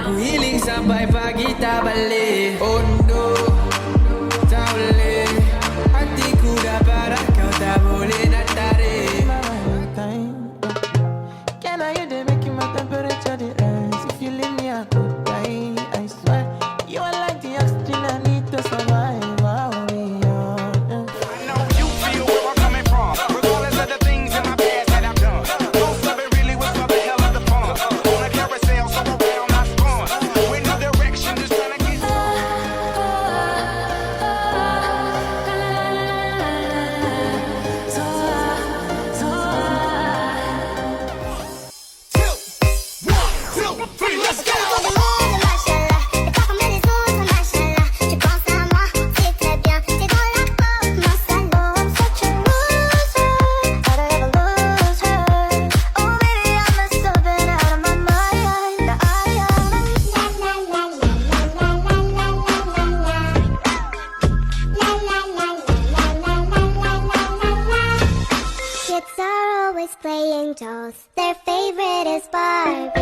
Ku healing sampai pagi tak balik. Oh no, tak boleh. Hatiku dah parah, kau tak boleh nak tarik. Can I hear they making my temperature the rise? If you leave me I could die, I swear. You are like the oxygen I need to survive. I'll be on. I know you feel where I'm coming from, regardless of the things in my past that I've done. Most of it really was for the hell of the fun. On a carousel, so around I spun. With no direction, just trying to get. Let's go! Kids are always playing dolls. Their favorite is Barbie.